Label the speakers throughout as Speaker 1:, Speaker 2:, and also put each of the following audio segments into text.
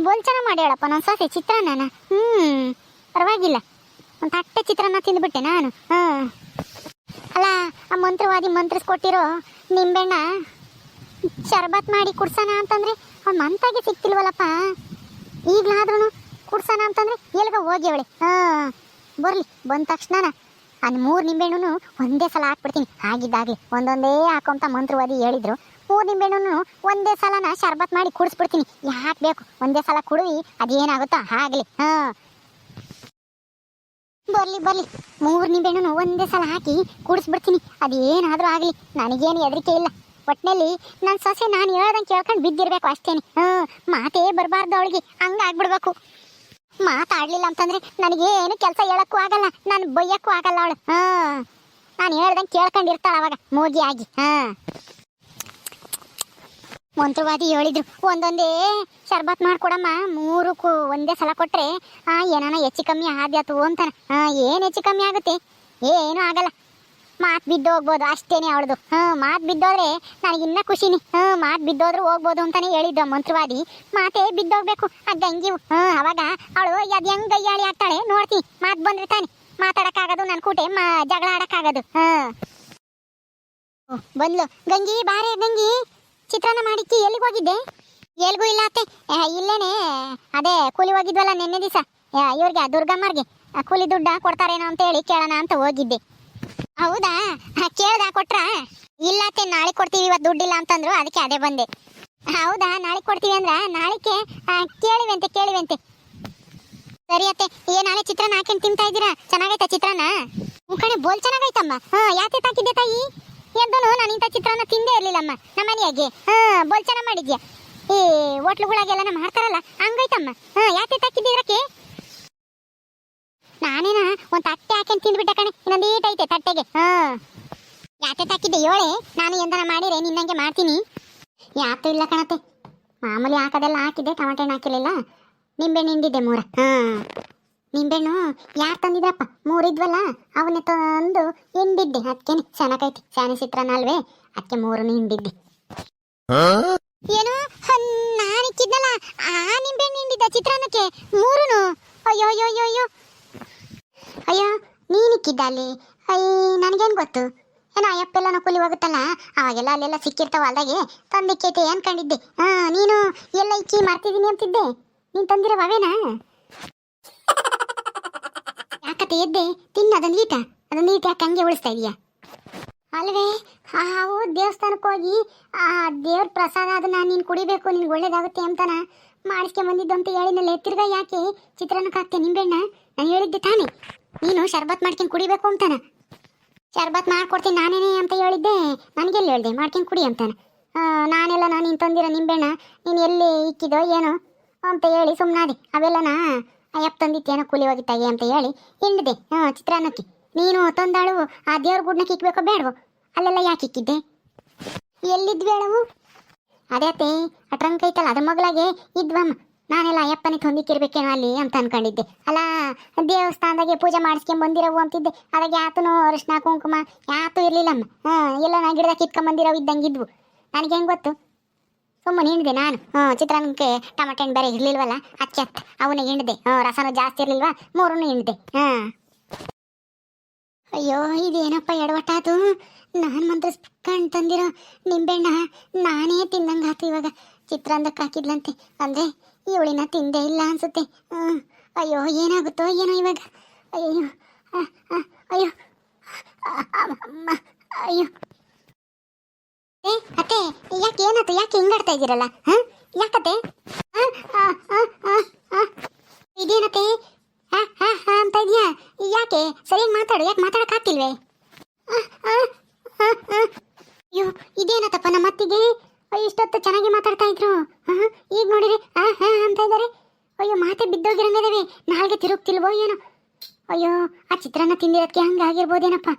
Speaker 1: ಬೋಲ್ ಚೆನ್ನಾಗಿ ಮಾಡಿ ಹೇಳಪ್ಪ ನನ್ನ ಸೊಸೆ ಚಿತ್ರಾನ್ನ. ಪರವಾಗಿಲ್ಲ, ಒಂದು ತಟ್ಟೆ ಚಿತ್ರಾನ್ನ ತಿಂದುಬಿಟ್ಟೆ ನಾನು. ಅಲ್ಲ, ಆ ಮಂತ್ರವಾದಿ ಮಂತ್ರಿಸ್ಕೊಟ್ಟಿರೋ ನಿಂಬೆಣ್ಣ ಶರ್ಬತ್ ಮಾಡಿ ಕುಡ್ಸೋಣ ಅಂತಂದ್ರೆ ಅವ್ನು ಮಂತಾಗೆ ಸಿಕ್ತಿಲ್ವಲ್ಲಪ್ಪ. ಈಗಲಾದ್ರೂ ಕುಡ್ಸೋಣ ಅಂತಂದ್ರೆ ಎಲ್ಗ ಹೋಗಿ ಅವಳೆ. ಬರಲಿ, ಬಂದ ತಕ್ಷಣ ಅದು 3 ನಿಂಬೆಣ್ಣು ಒಂದೇ ಸಲ ಹಾಕ್ಬಿಡ್ತೀನಿ. ಆಗಿದ್ದಾಗಲಿ ಒಂದೊಂದೇ ಹಾಕೋಂತ ಮಂತ್ರವಾದಿ ಹೇಳಿದ್ರು. 3 ನಿಂಬೆಣ್ಣು ಒಂದೇ ಸಲನ ಶರ್ಬತ್ ಮಾಡಿ ಕುಡಿಸ್ಬಿಡ್ತೀನಿ. ಯಾಕೆ ಬೇಕು, ಒಂದೇ ಸಲ ಕುಡಿವಿ, ಅದೇನಾಗುತ್ತೋ ಆಗಲಿ. ಬರ್ಲಿ 3 ನಿಂಬೆಣ್ಣು ಒಂದೇ ಸಲ ಹಾಕಿ ಕುಡಿಸ್ಬಿಡ್ತೀನಿ. ಅದೇನಾದರೂ ಆಗಲಿ, ನನಗೇನು ಹೆದರಿಕೆ ಇಲ್ಲ. ಒಟ್ಟಿನಲ್ಲಿ ನನ್ನ ಸೊಸೆ ನಾನು ಹೇಳ್ದಂಗೆ ಕೇಳ್ಕೊಂಡು ಬಿದ್ದಿರ್ಬೇಕು ಅಷ್ಟೇನೆ. ಮಾತೇ ಬರಬಾರ್ದು ಅವಳಿಗೆ, ಹಂಗಾಗ್ಬಿಡ್ಬೇಕು. ಮಾತಾಡ್ಲಿಲ್ಲ ಅಂತಂದ್ರೆ ನನಗೇನು ಕೆಲಸ ಹೇಳಕ್ಕೂ ಆಗಲ್ಲ, ನಾನು ಬೈಯಕ್ಕೂ ಆಗಲ್ಲ ಅವಳು. ನಾನು ಹೇಳ್ದಂಗೆ ಕೇಳ್ಕೊಂಡಿರ್ತಾಳೆ ಅವಾಗ ಮೋಗಿ ಆಗಿ. ಮಂತ್ರವಾದಿ ಹೇಳಿದ್ರು ಒಂದೊಂದೇ ಶರ್ಬತ್ ಮಾಡ್ಕೊಡಮ್ಮ, 3 ಒಂದೇ ಸಲ ಕೊಟ್ರೆ ಏನಾನ ಹೆಚ್ಚು ಕಮ್ಮಿ ಆದ್ಯಾತು ಅಂತಾನೆ. ಏನು ಹೆಚ್ಚು ಕಮ್ಮಿ ಆಗುತ್ತೆ, ಏನೂ ಆಗಲ್ಲ. ಮಾತು ಬಿದ್ದೋಗ್ಬೋದು ಅಷ್ಟೇನೆ ಅವಳದು. ಮಾತು ಬಿದ್ದೋದ್ರೆ ನನಗಿನ್ನ ಖುಷಿನಿ. ಮಾತು ಬಿದ್ದೋದ್ರೂ ಹೋಗ್ಬೋದು ಅಂತಾನೆ ಹೇಳಿದ್ದು ಮಂತ್ರವಾದಿ. ಮಾತೇ ಬಿದ್ದೋಗ್ಬೇಕು ಆ ಗಂಗಿವು. ಅವಾಗ ಅವಳು ಅದು ಹೆಂಗ್ ಗಯ್ಯಾಳಿ ಆಗ್ತಾಳೆ ನೋಡ್ತೀನಿ. ಮಾತು ಬಂದ್ರೆ ತಾನೆ ಮಾತಾಡಕ್ಕಾಗೋದು, ನನ್ನ ಕೂಟೆ ಜಗಳ ಆಡಕ್ಕಾಗೋದು. ಬಂದ್ಲು ಗಂಗಿ. ಬಾರೇ ಗಂಗಿ, ಚಿತ್ರಾನ್ನ ಮಾಡಿಕ್ಕಿ. ಎಲ್ಲಿಗೆ ಹೋಗಿದ್ದೆ? ಎಲ್ಗೂ ಇಲ್ಲ ಅತ್ತೆ, ಇಲ್ಲೇನೆ. ಅದೇ ಕೂಲಿ ಹೋಗಿದ್ವಲ್ಲ ನಿನ್ನೆ ದಿವಸ, ಇವ್ರಿಗೆ ದುರ್ಗಮ್ಮರ್ಗೆ ಕೂಲಿ ದುಡ್ಡ ಕೊಡ್ತಾರೇನೋ ಅಂತ ಹೇಳಿ ಕೇಳೋಣ ಅಂತ ಹೋಗಿದ್ದೆ. ಹೌದಾ, ಕೇಳ್ದ ಕೊಟ್ರ? ಇಲ್ಲ ಅತ್ತೆ, ನಾಳೆ ಕೊಡ್ತೀವಿ, ಇವತ್ತು ದುಡ್ಡಿಲ್ಲ ಅಂತಂದ್ರು, ಅದಕ್ಕೆ ಅದೇ ಬಂದೆ. ಹೌದಾ, ನಾಳೆ ಕೊಡ್ತೀವಿ ಅಂದ್ರ ನಾಳೆಗೆ ಕೇಳಿವಂತೆ. ಸರಿ ಅತ್ತೆ, ನಾಳೆ ಚಿತ್ರಾನ್ನ ಹಾಕೊಂಡು ತಿಂತಾ ಇದ್ದೀರಾ? ಚೆನ್ನಾಗೈತಾ ಚಿತ್ರಾನ್ನ? ಕಣೆ, ಬೋಲ್ ಚೆನ್ನಾಗೈತಮ್ಮ. ಯಾಕೆ ತಾಕಿದ್ದೆ ತಾಯಿ? ಎದ್ದನು ನಾನು ಇಂಥ ಚಿತ್ರಾನ್ನ ತಿಂದೇ ಇರ್ಲಿಲ್ಲಮ್ಮ ನಮ್ಮನೆಯಾಗೆ. ಬೋಲ್ ಚೆನ್ನಾಗಿ ಮಾಡಿದ್ಯಾ. ಈ ಹೋಟ್ಲುಗಳಾಗೆಲ್ಲ ಮಾಡ್ತಾರಲ್ಲ ಹಂಗೈತಮ್ಮ. ಯಾಕೆ ತಾಕಿದ್ದಿದ್ರಕ್ಕೆ? ನಾನೇನ ಒಂದು ತಟ್ಟೆ ಹಾಕೊಂಡು ತಿಂದ್ಬಿಟ್ಟೆ ಕಣೆ, ಇನ್ನೊಂದು ಐತೆ ತಟ್ಟೆಗೆ. ಯಾಕೆ ತಾಕಿದ್ದೆ ಹೇಳೆ, ನಾನು ಎಂದನ ಮಾಡಿರೆ ನಿನ್ನಂಗೆ ಮಾಡ್ತೀನಿ. ಯಾತು ಇಲ್ಲ ಕಣತೆ, ಮಾಮೂಲಿ ಹಾಕೋದೆಲ್ಲ ಹಾಕಿದ್ದೆ, ಟೊಮೆಟೊ ಹಣ್ಣು ಹಾಕಿರಲಿಲ್ಲ. ನಿಂಬೆಣ್ಣು ಹಿಂಡಿದ್ದೆ 3. ನಿಂಬೆಣ್ಣು ಯಾರು ತಂದಿದ್ರಪ್ಪ? 3 ಇದ್ವಲ್ಲ, ಅವನ್ನೇ ತಂದು ಹಿಂಡಿದ್ದೆ. ಅದಕ್ಕೇನೆ ಚೆನ್ನಾಗೈತಿ, ಶಾನೆ ಚಿತ್ರಾನ್ನ ಅಲ್ವೇ, ಅದಕ್ಕೆ 3 ಹಿಂಡಿದ್ದೆ. ಏನು ನಾನಿಕ್ಕಿದ್ನಲ್ಲ ಆ ನಿಂಬೆಣ್ಣು ಹಿಂಡಿದ್ದ ಚಿತ್ರಾನ್ನಕ್ಕೆ 3? ಅಯ್ಯೋ ನೀನಿಕ್ಕಿದ್ದ ಅಲ್ಲಿ? ನನಗೇನು ಗೊತ್ತು. ಏನೋ ಅಯ್ಯಪ್ಪೆಲ್ಲ ಕೂಲಿ ಹೋಗುತ್ತಲ್ಲ, ಅವಾಗೆಲ್ಲ ಅಲ್ಲೆಲ್ಲ ಸಿಕ್ಕಿರ್ತಾವ ಅಲ್ದಾಗೆ ತಂದಿಕ್ಕೈತೆ ಅನ್ಕೊಂಡಿದ್ದೆ. ನೀನು ಎಲ್ಲ ಇಕ್ಕಿ ಮಾಡ್ತಿದ್ದೀನಿ ಅಂತಿದ್ದೆ. ನೀನು ತಂದಿರೋವೇನಾ? ಯಾಕತ್ತೆ ಎದ್ದೆ ತಿನ್ನ, ಅದೊಂದು ಈಟ ಯಾಕೆ ಹಂಗೆ ಉಳಿಸ್ತಾ ಇದೀಯಾ? ಅಲ್ವೇ, ಹಾವು ದೇವಸ್ಥಾನಕ್ಕೆ ಹೋಗಿ ಆ ದೇವ್ರ ಪ್ರಸಾದ ಅದನ್ನ ನೀನು ಕುಡಿಬೇಕು, ನಿನ್ಗೆ ಒಳ್ಳೇದಾಗುತ್ತೆ ಅಂತಾನ ಮಾಡಿಸ್ಕೊಂಬಂದಿದ್ದು ಅಂತ ಹೇಳಿನಲ್ಲೇ. ತಿರ್ಗಾ ಯಾಕೆ ಚಿತ್ರಾನ್ನಕ್ಕೆ ಹಾಕ್ತೆ ನಿಂಬೆಣ್ಣ? ನಾನು ಹೇಳಿದ್ದೆ ತಾನೇ ನೀನು ಶರ್ಬತ್ ಮಾಡ್ಕೊಂಡು ಕುಡಿಬೇಕು ಅಂತಾನ. ಶರ್ಬತ್ ಮಾಡ್ಕೊಡ್ತೀನಿ ನಾನೇನೇ ಅಂತ ಹೇಳಿದ್ದೆ, ನನಗೆಲ್ಲ ಹೇಳಿದೆ ಮಾಡ್ಕೊಂಡು ಕುಡಿ ಅಂತಾನೆ. ನಾನೆಲ್ಲ ನೀನು ತಂದಿರೋ ನಿಂಬೆಣ್ಣ ನೀನು ಎಲ್ಲಿ ಇಕ್ಕಿದೋ ಏನೋ ಅಂತ ಹೇಳಿ ಸುಮ್ಮನಾದೆ. ಅವೆಲ್ಲನಾ ಅಯ್ಯಪ್ಪ ತಂದಿತ್ತೇನೋ ಕೂಲಿ ಹೋಗಿತ್ತಾಗೆ ಅಂತ ಹೇಳಿ ಹಿಂಡಿದೆ ಚಿತ್ರಾನ್ನಕ್ಕೆ. ನೀನು ತಂದಾಳು ಆ ದೇವ್ರ ಗುಡ್ನಕ್ಕೆ ಇಕ್ಬೇಕೋ ಬೇಡವೋ? ಅಲ್ಲೆಲ್ಲ ಯಾಕೆ ಇಕ್ಕಿದ್ದೆ? ಎಲ್ಲಿದ್ವಿ ಹೇಳವು? ಅದೇ ಅತ್ತೆ, ಆ ಟ್ರಂಕ್ ಐತಲ್ಲ ಅದ್ರ ಮಗಳಾಗೆ ಇದ್ವಮ್ಮ. ನಾನೆಲ್ಲ ಅಯ್ಯಪ್ಪನೇ ತಂದಿಕ್ಕಿರ್ಬೇಕೇನೋ ಅಲ್ಲಿ ಅಂತ ಅನ್ಕೊಂಡಿದ್ದೆ. ಅಲ್ಲ, ದೇವಸ್ಥಾನದಾಗೆ ಪೂಜೆ ಮಾಡಿಸ್ಕೊಂಡ್ ಬಂದಿರವು ಅಂತಿದ್ದೆ. ಅದಾಗ ಯಾತನೂ ಅರಿಶಿನ ಕುಂಕುಮ ಯಾತೂ ಇರ್ಲಿಲ್ಲಮ್ಮ. ಎಲ್ಲ ನಾ ಗಿಡದಾಗ ಕಿತ್ಕೊಂಬಂದಿರವು ಇದ್ದಂಗಿದ್ವು. ನನಗೆ ಹೆಂಗೆ ಗೊತ್ತು? ಸುಮ್ಮನೆ ಹಿಂಡಿದೆ ನಾನು. ಚಿತ್ರಾನ್ನಕ್ಕೆ ಟೊಮೆಟೊ ಹಣ್ಣು ಬೇರೆ ಇರ್ಲಿಲ್ವಲ್ಲ, ಅದಕ್ಕೆ ಅವನಿಗೆ ಹಿಂಡಿದೆ. ರಸನೂ ಜಾಸ್ತಿ ಇರ್ಲಿಲ್ವಾ, 3 ಹಿಂಡಿದೆ. ಅಯ್ಯೋ, ಇದೇನಪ್ಪ ಎಡವಟ್ಟಾತು. ನಾನು ಮಂತ್ರಿಸ್ಕೊಂಡು ತಂದಿರೋ ನಿಂಬೆಣ್ಣ ನಾನೇ ತಿಂದಂಗೆ ಆತು. ಇವಾಗ ಚಿತ್ರಾನ್ನಕ್ಕೆ ಹಾಕಿದ್ಲಂತೆ ಅಂದರೆ ಇವಳಿನ ತಿಂದೇ ಇಲ್ಲ ಅನ್ಸುತ್ತೆ. ಅಯ್ಯೋ, ಏನಾಗುತ್ತೋ ಏನೋ ಇವಾಗ. ಅಯ್ಯೋ ಅಯ್ಯೋ ಅಯ್ಯೋ. ಅತ್ತೆ, ಯಾಕೆ ಏನಾಯ್ತು? ಯಾಕೆ ಹಿಂಗಾಡ್ತಾ ಇದ್ದೀರಲ್ಲ? ಯಾಕತ್ತೆ? ಇದೇನತ್ತೆ ಅಂತ ಇದೆಯಾ? ಯಾಕೆ ಸರಿಯಾಗಿ ಮಾತಾಡು. ಯಾಕೆ ಮಾತಾಡೋಕ್ಕಾಗ್ತಿಲ್ವೇ? ಅಯ್ಯೋ, ಇದೇನತ್ತಪ್ಪ ನಮ್ಮ ಅತ್ತಿಗೆ? ಇಷ್ಟೊತ್ತು ಚೆನ್ನಾಗಿ ಮಾತಾಡ್ತಾ ಇದ್ರು, ಈಗ ನೋಡಿರಿ ಅಂತ ಇದ್ದಾರೆ. ಅಯ್ಯೋ, ಮಾತೆ ಬಿದ್ದೋಗಿರಂಗಿದಾವೆ, ನಾಲ್ಗೆ ತಿರುಗ್ತಿಲ್ವೋ ಏನೋ. ಅಯ್ಯೋ, ಆ ಚಿತ್ರಾನ್ನ ತಿಂದಿರೋದಕ್ಕೆ ಹಂಗಾಗಿರ್ಬೋದೇನಪ್ಪ.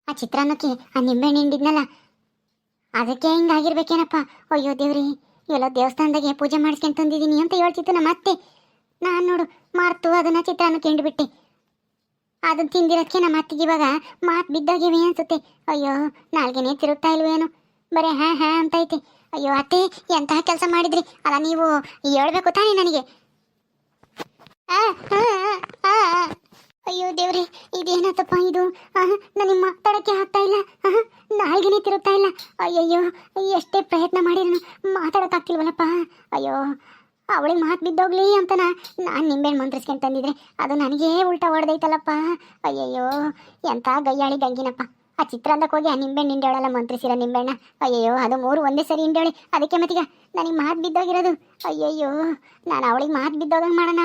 Speaker 1: ಆ ಚಿತ್ರಾನ್ನಕ್ಕೆ ಆ ನಿಂಬೆಹಣ್ಣು ಹಿಂಡಿದ್ನಲ್ಲ ಅದಕ್ಕೆ ಹಿಂಗಾಗಿರ್ಬೇಕೇನಪ್ಪ. ಅಯ್ಯೋ ದೇವ್ರಿ, ಎಲ್ಲ ದೇವಸ್ಥಾನದಾಗೆ ಪೂಜೆ ಮಾಡಿಸ್ಕೊಂಡು ತಂದಿದ್ದೀನಿ ಅಂತ ಹೇಳ್ತಿತ್ತು ನಮ್ಮ ಅತ್ತೆ. ನಾನು ನೋಡು ಮಾರ್ತು ಅದನ್ನು ಚಿತ್ರಾನ್ನಕ್ಕೆ ಹಿಂಡ್ಬಿಟ್ಟೆ. ಅದನ್ನು ತಿಂದಿರೋದಕ್ಕೆ ನಮ್ಮ ಅತ್ತಿಗೆ ಇವಾಗ ಮಾತು ಬಿದ್ದೋಗಿವೆ ಅನ್ಸುತ್ತೆ. ಅಯ್ಯೋ, ನಾಲ್ಗೆನೇ ತಿರುಗ್ತಾ ಇಲ್ವೇನು. ಬರೀ ಹಾ ಹಾ ಅಂತ ಐತಿ. ಅಯ್ಯೋ ಅತ್ತೆ, ಎಂತಹ ಕೆಲಸ ಮಾಡಿದ್ರಿ ಅಲ್ಲ ನೀವು, ಹೇಳ್ಬೇಕು ತಾನೇ ನನಗೆ. ಆ, ಆ, ಆ, ಆ. ಅಯ್ಯೋ ದೇವ್ರಿ, ಇದೇನತ್ತಪ್ಪ ಇದು? ನನಗೆ ಮಾತಾಡೋಕ್ಕೆ ಆಗ್ತಾ ಇಲ್ಲ, ನಾಲ್ಗೆನೇ ತಿರುಗ್ತಾ ಇಲ್ಲ. ಅಯ್ಯಯ್ಯೋ, ಎಷ್ಟೇ ಪ್ರಯತ್ನ ಮಾಡಿದ್ರು ಮಾತಾಡೋಕ್ಕಾಗ್ತಿಲ್ವಲ್ಲಪ್ಪ. ಅಯ್ಯೋ, ಅವಳಿಗೆ ಮಾತು ಬಿದ್ದೋಗ್ಲಿ ಅಂತ ನಾನು ನಿಂಬೆಹಣ್ಣು ಮಂತ್ರಿಸ್ಕೊಂಡು ತಂದಿದ್ರೆ ಅದು ನನಗೇ ಉಲ್ಟಾ ಹೊಡೆದೈತಲ್ಲಪ್ಪ. ಅಯ್ಯಯ್ಯೋ, ಎಂಥ ಗಯ್ಯಾಳಿ ಗಂಗಿನಪ್ಪ. ಆ ಚಿತ್ರಾಂದಕ್ಕೆ ಹೋಗಿ ಆ ನಿಂಬೆಹಣ್ಣು ಹಿಂಡೇಳಲ್ಲ ಮಂತ್ರಿಸಿರೋ ನಿಂಬೆಹಣ್ಣ. ಅಯ್ಯಯ್ಯೋ, ಅದು 3 ಒಂದೇ ಸರಿ ಹಿಂಡೇಳಿ, ಅದಕ್ಕೆ ಮತ್ತೀಗ ನನಗೆ ಮಾತು ಬಿದ್ದೋಗಿರೋದು. ಅಯ್ಯಯ್ಯೋ, ನಾನು ಅವಳಿಗೆ ಮಾತು ಬಿದ್ದೋಗಂಗೆ ಮಾಡೋಣ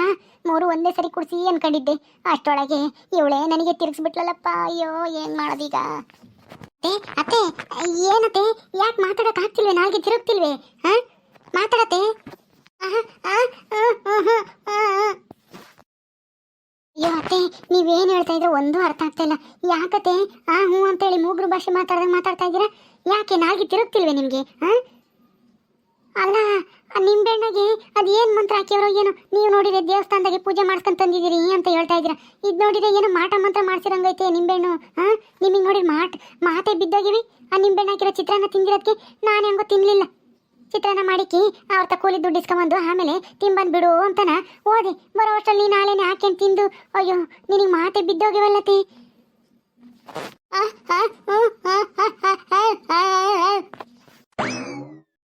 Speaker 1: 3 ಒಂದೇ ಸರಿ ಕುಡಿಸಿ ಅನ್ಕೊಂಡಿದ್ದೆ. ಅಷ್ಟೊಳಗೆ ಇವಳೇ ನನಗೆ ತಿರ್ಗಿಸ್ಬಿಟ್ಲಲ್ಲಪ್ಪ. ಅಯ್ಯೋ, ಏನು ಮಾಡೋದೀಗ? ಅತ್ತೆ ಅತ್ತೆ, ಏನತ್ತೆ? ಯಾಕೆ ಮಾತಾಡೋಕೆ ಆಗ್ತಿಲ್ವೇ? ನಾಲ್ಗೆ ತಿರುಗ್ತಿಲ್ವೇ? ಹಾಂ, ಮಾತಾಡತ್ತೆ. ಅಯ್ಯೋ ಅತ್ತೆ, ನೀವೇನು ಹೇಳ್ತಾ ಇದ್ರೆ ಒಂದೂ ಅರ್ಥ ಆಗ್ತಾ ಇಲ್ಲ. ಯಾಕತ್ತೆ ಹ್ಞೂ ಅಂತೇಳಿ ಮೂಗ್ರು ಭಾಷೆ ಮಾತಾಡ್ತಾ ಇದ್ದೀರಾ? ಯಾಕೆ ನಾಲ್ಗೆ ತಿರುಗ್ತಿಲ್ವೇ ನಿಮಗೆ? ಅಲ್ಲ, ಆ ನಿಂಬೆಹಣ್ಣಿಗೆ ಅದೇನು ಮಂತ್ರ ಹಾಕಿಯವರೋ ಏನೋ, ನೀವು ನೋಡಿದ್ರೆ ದೇವಸ್ಥಾನದಾಗೆ ಪೂಜೆ ಮಾಡ್ಸ್ಕೊಂಡು ತಂದಿದ್ದೀರಿ ಅಂತ ಹೇಳ್ತಾ ಇದ್ದೀರಾ. ಇದು ನೋಡಿದ್ರೆ ಏನೋ ಮಾಟ ಮಂತ್ರ ಮಾಡ್ಸಿರಂಗೈತೆ ನಿಂಬೆಹಣ್ಣು. ನಿಮಗೆ ನೋಡಿ ಮಾತೇ ಬಿದ್ದೋಗಿವಿ. ಆ ನಿಂಬೆಹಣ್ಣು ಹಾಕಿರೋ ಚಿತ್ರಾನ್ನ ತಿಂದಿರೋದಕ್ಕೆ ನಾನು ಹೆಂಗೋ ತಿನ್ನಲಿಲ್ಲ. ಚಿತ್ರಾನ್ನ ಮಾಡಿಕ್ಕಿ ಅವ್ರ ಕೂಲಿ ದುಡ್ಡು ಇಸ್ಕೊಂಬಂದು ಆಮೇಲೆ ತಿಂಬಂದು ಬಿಡು ಅಂತನ ಓದಿ ಬರೋ ಅಷ್ಟರಲ್ಲಿ ನಾಳೆನೆ ಹಾಕ್ಯಂಡು ತಿಂದು. ಅಯ್ಯೋ, ನಿನಗೆ ಮಾತೆ ಬಿದ್ದೋಗಿವಲ್ಲತಿ.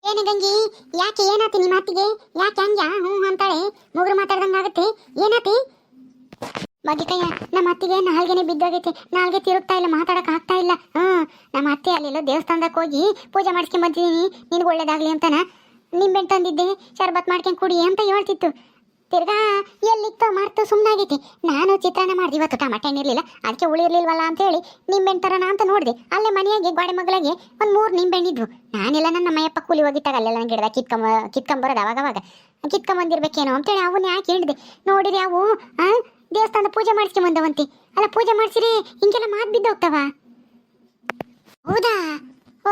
Speaker 1: ಏನು ಗಂಗಿ, ಯಾಕೆ ಏನಾತಿ ನಿಮ್ಮ ಮಾತಿಗೆ? ಯಾಕೆ ಹಂಗ ಹ್ಞೂ ಅಂತಾಳೆ? ಮುಗುರು ಮಾತಾಡ್ದಂಗೆ ಆಗುತ್ತೆ. ಏನಾತಿ ಬಗ್ಗಿಕಯ್ಯ? ನಮ್ಮ ಅತ್ತಿಗೆ ನಾಲ್ಗೆನೆ ಬಿದ್ದೋಗೈತೆ, ನಾಲ್ಗೆ ತಿರುಗ್ತಾ ಇಲ್ಲ, ಮಾತಾಡಕ್ ಆಗ್ತಾ ಇಲ್ಲ. ನಮ್ಮ ಅತ್ತೆ ಅಲ್ಲೆಲ್ಲೋ ದೇವಸ್ಥಾನಕ್ಕೆ ಹೋಗಿ ಪೂಜೆ ಮಾಡಿಸ್ಕೊಂಡ್ ಬಂದಿದ್ದೀನಿ, ನಿನ್ಗೆ ಒಳ್ಳೇದಾಗ್ಲಿ ಅಂತನ ನಿಂಬೆಹಣ್ಣು ತಂದಿದ್ದೆ, ಶರ್ಬತ್ ಮಾಡ್ಕೊಂಡು ಕುಡಿ ಅಂತ ಹೇಳ್ತಿತ್ತು. ತಿರ್ಗಾ ಎಲ್ಲಿತ್ತೋ ಮಾಡ್ತು ಸುಮ್ಮನಾಗೈತಿ. ನಾನು ಚಿತ್ರಾನ್ನ ಮಾಡಿದೆ ಇವತ್ತು, ಟಮಾಟೆ ಹಣ್ಣು ಇರಲಿಲ್ಲ, ಅದಕ್ಕೆ ಉಳಿರ್ಲಿಲ್ವಲ್ಲ ಅಂತೇಳಿ ನಿಂಬೆಹಣ್ಣು ತರೋಣ ಅಂತ ನೋಡಿದೆ. ಅಲ್ಲೇ ಮನೆಯಾಗೆ ಗೋಡೆ ಮಗಳಿಗೆ ಒಂದು 3 ನಿಂಬೆಹಣ್ಣಿದ್ವು. ನಾನೆಲ್ಲ ನನ್ನ ಮಯಪ್ಪ ಕೂಲಿ ಹೋಗಿಟ್ಟಾಗ ಅಲ್ಲೆಲ್ಲ ನನ್ನ ಗಿಡದಾಗ ಕಿತ್ಕೊಂಬರೋದು ಅವಾಗವಾಗ ಕಿತ್ಕೊಂಬಂದಿರ್ಬೇಕೇನೋ ಅಂತೇಳಿ ಅವನ್ನ ಯಾಕೆ ಹೇಳಿದೆ. ನೋಡಿರಿ ಅವು ದೇವಸ್ಥಾನದ ಪೂಜೆ ಮಾಡಿಸ್ಕೊಂಬಂದವಂತೆ. ಅಲ್ಲ, ಪೂಜೆ ಮಾಡಿಸಿರಿ ಹಿಂಗೆಲ್ಲ ಮಾತು ಬಿದ್ದೋಗ್ತಾವ? ಹೌದಾ? ಓ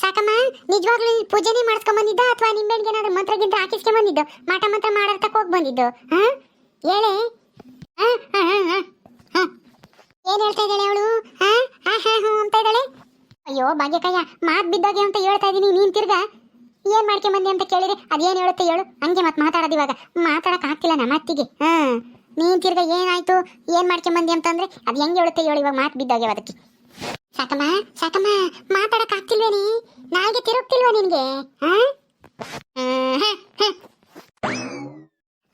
Speaker 1: ಸಾಕಮ್ಮ, ನಿಜವಾಗ್ಲೂ ಪೂಜೆನೇ ಮಾಡಿಸ್ಕೊಂಬಂದಿದ್ದ ಅಥವಾ ನಿಂಬೆಹಣ್ಣಿಗೆ ಏನಾದ್ರು ಮಂತ್ರಗಿಂತ ಹಾಕಿಸ್ಕೊಂಬಂದಿದ್ದು? ಮಾಟ ಮಂತ್ರ ಮಾಡರ್ತಕ್ಕೆ ಹೋಗಿ ಬಂದಿದ್ದು? ಹೇಳೆ. ಏನು ಹೇಳ್ತಾ ಇದ್ದಾಳೆ ಅವಳು? ಹ್ಞೂ ಅಂತ ಇದ್ದಾಳೆ. ಅಯ್ಯೋ ಭಾಗ್ಯಕಯ್ಯ, ಮಾತು ಬಿದ್ದೋಗೆ ಅಂತ ಹೇಳ್ತಾ ಇದ್ದೀನಿ, ನೀನು ತಿರ್ಗಾ ಏನು ಮಾಡ್ಕೊಂಬಂದಿ ಅಂತ ಕೇಳಿದ್ರೆ ಅದೇನು ಹೇಳುತ್ತೆ ಹೇಳು? ಹಂಗೆ ಮತ್ತೆ ಮಾತಾಡೋದು. ಇವಾಗ ಮಾತಾಡಕ್ಕೆ ಆಗ್ತಿಲ್ಲ ನಮ್ಮ ಅತ್ತಿಗೆ. ನೀನು ತಿರ್ಗಾ ಏನಾಯ್ತು, ಏನು ಮಾಡ್ಕೊಂಬಂದಿ ಅಂತಂದ್ರೆ ಅದು ಹೆಂಗೆ ಹೇಳುತ್ತೆ ಹೇಳು? ಇವಾಗ ಮಾತು ಬಿದ್ದೋಗ್ಯಾವ ಅದಕ್ಕೆ. ಸಾಕಮ್ಮ ಮಾತಾಡಕ್ ಆಗ್ತಿಲ್ವೇನಿ? ನಾಲ್ಗೆ ತಿರುಗ್ತಿಲ್ವಾ ನಿನ್ಗೆ?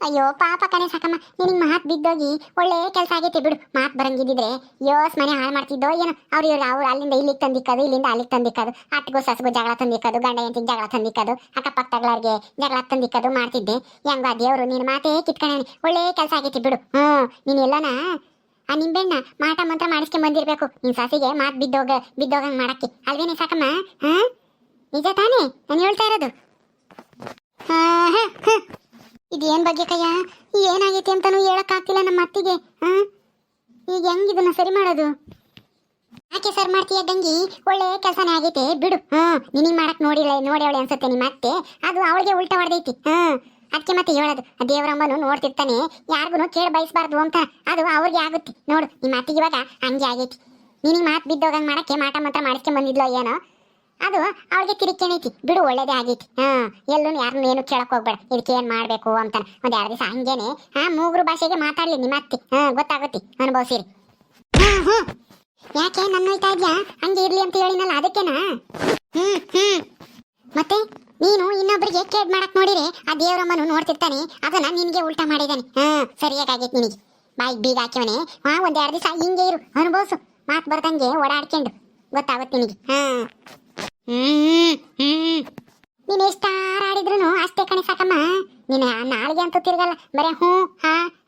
Speaker 1: ಅಯ್ಯೋ ಪಾಪ ಕಣೆ ಸಾಕಮ್ಮ, ನಿನಗೆ ಮಾತು ಬಿದ್ದೋಗಿ ಒಳ್ಳೆ ಕೆಲಸ ಆಗೈತೆ ಬಿಡು. ಮಾತು ಬರಂಗಿದ್ದಿದ್ರೆ ಯೋಸ್ ಮನೆ ಹಾಳು ಮಾಡ್ತಿದ್ದೋ ಏನೋ. ಅವ್ರು ಅಲ್ಲಿಂದ ಇಲ್ಲಿಗೆ ತಂದಿಕ್ಕೋದು, ಇಲ್ಲಿಂದ ಅಲ್ಲಿಗೆ ತಂದಿಕ್ಕೋದು, ಅಟ್ಟಿಗೂ ಸಸಗೂ ಜಗಳ ತಂದಿಕ್ಕೋದು, ಗಂಡ ಹೆಂಡತಿಗೆ ಜಗಳ ತಂದಿಕ್ಕೋದು, ಅಕ್ಕಪಕ್ಕದವ್ರಿಗೆ ಜಗಳ ತಂದಿಕ್ಕೋದು ಮಾಡ್ತಿದ್ದೆ. ಹೆಂಗ ದೇವರು ನಿನ್ನ ಮಾತೇ ಕಿತ್ಕೊಂಡಾನೆ. ಒಳ್ಳೆ ಕೆಲಸ ಆಗೈತಿ ಬಿಡು. ನೀನೆಲ್ಲನ ಆ ನಿಂಬೆಹಣ್ಣ ಮಾಟ ಮಂತ್ರ ಮಾಡಿಸ್ಕೊಂಡ್ ಬಂದಿರ್ಬೇಕು ನಿನ್ ಸಸಿಗೆ ಮಾತು ಬಿದ್ದೋಗಂಗ್ ಮಾಡಕ್ಕೆ, ಅಲ್ವೇನೆ ಸಾಕಮ್ಮ? ನಿಜ ತಾನೇ ನಾನು ಹೇಳ್ತಾ ಇರೋದು? ಇದೇನ್ ಬಗ್ಗೆ ಕಯ್ಯ, ಏನಾಗೈತಿ ಅಂತಾನು ಹೇಳಕ್ಕಾಗ್ತಿಲ್ಲ ನಮ್ಮ ಅತ್ತಿಗೆ. ಈಗ ಹೆಂಗ್ ಇದನ್ನ ಸರಿ ಮಾಡೋದು? ಯಾಕೆ ಸರ್ ಮಾಡ್ತೀಯ ಗಂಗಿ? ಒಳ್ಳೆ ಕೆಲಸನೇ ಆಗೈತೆ ಬಿಡು. ನಿನಗೆ ಮಾಡಕ್ ನೋಡ್ಯಾವಳೆ ಅನ್ಸುತ್ತೆ ನಿಮ್ಮ ಅತ್ತೆ, ಅದು ಅವಳಿಗೆ ಉಲ್ಟಾ ಹೊಡೆದೈತಿ. ಅದಕ್ಕೆ ಮತ್ತೆ ಹೇಳೋದು, ದೇವರಮ್ಮನು ನೋಡ್ತಿರ್ತಾನೆ, ಯಾರಿಗೂ ಕೇಳಿ ಬಯಸಬಾರ್ದು ಅಂತ. ಅದು ಅವ್ರಿಗೆ ಆಗುತ್ತೆ ನೋಡು. ನಿಮ್ಮ ಅತ್ತಿಗೆ ಇವಾಗ ಹಂಗೆ ಆಗೈತಿ. ನಿನಗೆ ಮಾತು ಬಿದ್ದೋಗಂಗೆ ಮಾಡಕ್ಕೆ ಮಾಟ ಮಂತ್ರ ಮಾಡಿಸ್ಕೊಂಡ್ ಬಂದಿದ್ಲೋ ಏನೋ, ಅದು ಅವಳಿಗೆ ತಿರುಗ್ತೇನೈತಿ ಬಿಡು. ಒಳ್ಳೇದೇ ಆಗೈತಿ. ಎಲ್ಲೂ ಯಾರನ್ನು ಏನು ಕೇಳಕ್ ಹೋಗ್ಬೇಡ, ಇದಕ್ಕೆ ಏನು ಮಾಡಬೇಕು ಅಂತ. ಒಂದು 2 ದಿವಸ ಹಂಗೇನೆ ಮೂಗ್ರು ಭಾಷೆಗೆ ಮಾತಾಡ್ಲಿ ನಿಮ್ಮ ಅತ್ತೆ. ಗೊತ್ತಾಗುತ್ತೆ, ಅನುಭವಿಸಿರಿ. ಯಾಕೆ ನನ್ನ ಹೋಯ್ತಾ ಇದ್ಯಾ? ಹಂಗೆ ಇರ್ಲಿ ಅಂತ ಹೇಳಿನಲ್ಲ, ಅದಕ್ಕೆನಾ? ಮತ್ತೆ ನೀನು ಇನ್ನೊಬ್ಬರಿಗೆ ಕೇಡ್ ಮಾಡಕ್ ನೋಡಿರೆ ಆ ದೇವರಮ್ಮನು ನೋಡ್ತಿರ್ತಾನೆ, ಅದನ್ನ ನಿನಗೆ ಉಲ್ಟಾ ಮಾಡಿದಾನೆ. ಸರಿಯಾಗೈತಿ ನಿನಗೆ. ಬಾಯಿಗೆ ಬೀಗ ಹಾಕಿವನೆ. 1-2 ದಿವಸ ಹಿಂಗೆ ಇರು, ಅನುಭವಿಸು. ಮಾತು ಬರ್ದಂಗೆ ಓಡಾಡ್ಕೊಂಡು ಗೊತ್ತಾಗುತ್ತೆ ನಿನಗೆ. ನೀನು ಎಷ್ಟು ಹಾರಾಡಿದ್ರು ಅಷ್ಟೇ ಕಣೆ ಸಾಕಮ್ಮ. ನೀನು ನಾಳೆಗೆ ಅಂತೂ ತಿರ್ಗಲ್ಲ, ಬರೀ ಹ್ಞೂ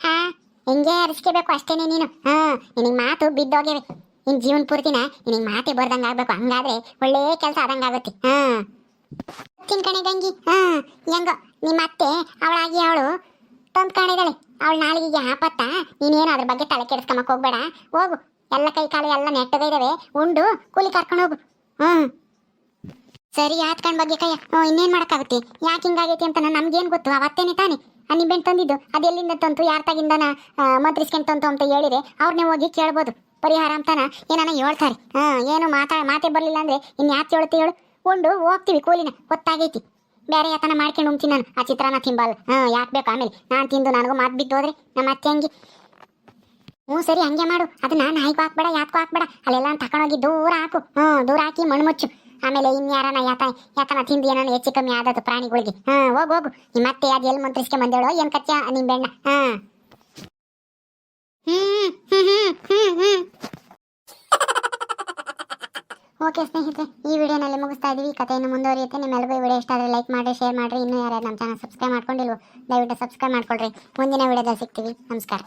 Speaker 1: ಹಾ ಹಿಂಗೆ ಅರಿಸ್ಕೋಬೇಕು ಅಷ್ಟೇನೆ ನೀನು. ನಿನಗೆ ಮಾತು ಬಿದ್ದೋಗ್ಯವೆ. ನಿನ್ನ ಜೀವನ ಪೂರ್ತಿನ ನಿನಗೆ ಮಾತೆ ಬರ್ದಂಗೆ ಆಗ್ಬೇಕು. ಹಂಗಾದ್ರೆ ಒಳ್ಳೆ ಕೆಲಸ ಆದಂಗಾಗುತ್ತೆ. ಕಣೆ ಗಂಗಿ, ಹೆಂಗೋ ನಿಮ್ಮ ಅತ್ತೆ ಅವಳಾಗಿ ಅವಳು ತಂದು ಕಾಣಿದಾಳೆ. ಅವಳು ನಾಳೆಗೆ ಆಪತ್ತ. ನೀನೇನು ಅದ್ರ ಬಗ್ಗೆ ತಲೆ ಕೆಡಿಸ್ಕೊಂಬಕ್ ಹೋಗ್ಬೇಡ. ಹೋಗು, ಎಲ್ಲ ಕೈ ಕಾಲು ಎಲ್ಲ ನೆಟ್ಟಗಿದಾವೆ, ಉಂಡು ಕೂಲಿ ಕರ್ಕೊಂಡು ಹೋಗು. ಸರಿ ಆತ್ಕಂಡ್ ಬಗ್ಗೆ ಕಯ್ಯ. ಇನ್ನೇನು ಮಾಡೋಕ್ಕಾಗುತ್ತೆ? ಯಾಕೆ ಹಿಂಗಾಗೈತಿ ಅಂತ ನಮ್ಗೇನು ಗೊತ್ತು? ಅವತ್ತೇನೆ ತಾನೆ ಆ ನಿಂಬೆಹಣ್ಣು ತಂದಿದ್ದು. ಅದು ಎಲ್ಲಿಂದ ತಂತು, ಯಾರ ತಗಿಂದನ ಮಂತ್ರಿಸ್ಕೊಂಡು ತಂತು ಅಂತ ಹೇಳಿದ್ರೆ ಅವ್ರನ್ನೇ ಹೋಗಿ ಕೇಳ್ಬೋದು. ಪರಿಹಾರ ಅಂತಾನ ಏನಾನ ಹೇಳ್ತಾರೆ. ಏನು ಮಾತೇ ಬರಲಿಲ್ಲ ಅಂದರೆ ಇನ್ನು ಯಾಕೆ ಹೇಳುತ್ತೆ ಹೇಳು? ಉಂಡು ಹೋಗ್ತೀವಿ ಕೂಲಿನ ಹೊತ್ತಾಗೈತಿ. ಬೇರೆ ಯಾತನ ಮಾಡ್ಕೊಂಡು ಉಣ್ತೀನಿ ನಾನು ಆ ಚಿತ್ರಾನ್ನ ತಿಂಬಲ್ಲ. ಯಾಕೆ ಬೇಕು ಆಮೇಲೆ ನಾನು ತಿಂದು ನನಗೂ ಮಾತು ಬಿದ್ದು ಹೋದ್ರೆ ನಮ್ಮ ಅತ್ತೆ ಹಂಗೆ. ಹ್ಞೂ ಸರಿ ಹಂಗೆ ಮಾಡು. ಅದನ್ನ ನಾಯಿಗೂ ಹಾಕ್ಬೇಡ, ಯಾತ್ಗೂ ಹಾಕ್ಬೇಡ, ಅಲ್ಲೆಲ್ಲ ತಗೊಂಡೋಗಿ ದೂರ ಹಾಕು. ದೂರ ಹಾಕಿ ಮಣ್ಣು ಮುಚ್ಚು. ಆಮೇಲೆ ಇನ್ಯಾರನ ಯಾತನ ತಿಂದು ಏನೋ ಹೆಚ್ಚು ಕಮ್ಮಿ ಆದದ್ದು ಪ್ರಾಣಿಗಳಿಗೆ. ಹೋಗು ನಿಮ್ಮ ಮತ್ತೆ ಅದು ಎಲ್ಲಿ ಮಂತ್ರಿಸ್ಕೆ ಬಂದೇಳೋ ಏನು ಕಚ್ಚ ನಿಂಬೆಣ್ಣ. ಓಕೆ ಸ್ನೇಹಿತರೆ, ಈ ವಿಡಿಯೋನಲ್ಲಿ ಮುಗಿಸ್ತಾ ಇದೀವಿ. ಕಥೆಯನ್ನು ಮುಂದುವರಿಯುತ್ತೆ. ನಿಮ್ಮೆಲ್ಲರಿಗೂ ವಿಡಿಯೋ ಇಷ್ಟ ಆದರೆ ಲೈಕ್ ಮಾಡಿ, ಶೇರ್ ಮಾಡಿರಿ. ಇನ್ನೂ ಯಾರು ನಮ್ಮ ಚಾನಲ್ ಸಬ್ಸ್ಕ್ರೈಬ್ ಮಾಡ್ಕೊಂಡಿಲ್ವೋ ದಯವಿಟ್ಟು ಸಬ್ಸ್ಕ್ರೈಬ್ ಮಾಡ್ಕೊಳ್ರಿ. ಮುಂದಿನ ವಿಡಿಯೋದಲ್ಲಿ ಸಿಗ್ತೀವಿ. ನಮಸ್ಕಾರ.